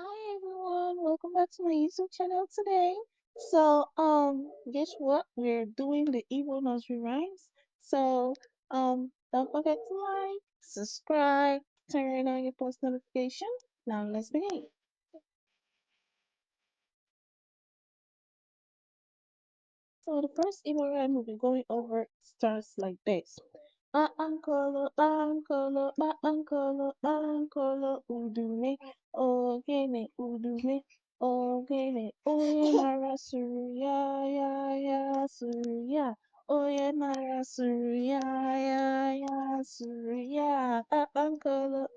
Hi everyone, welcome back to my YouTube channel today. Guess what? We're doing the Igbo Nursery rhymes. Don't forget to like, subscribe, turn on your post notification. Now let's begin. So the first Igbo rhyme we'll be going over starts like this. Kpakpankolo, udume, ogene, udume, ogene, onye mara sụrụ ya, sụrụ ya, onye mara sụrụ ya, sụrụ ya, kpakpankolo,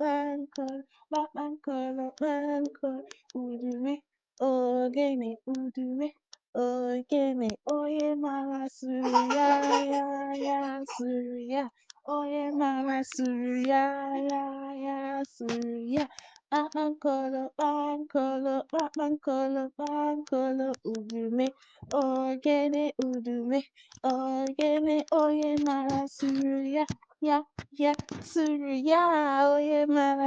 udume, ogene, udume, ogene, onye mara sụrụ ya, sụrụ ya. Oye mama Surya. Bankolo, udume, ogene, oye mama ya, Surya, oye mama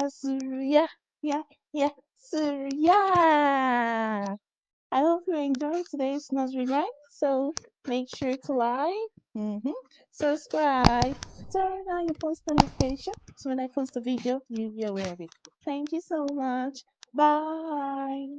ya, Surya. I hope you enjoyed today's nursery rhyme. So make sure to like, subscribe, turn on your post notification so when I post a video, you'll be aware of it. Thank you so much. Bye.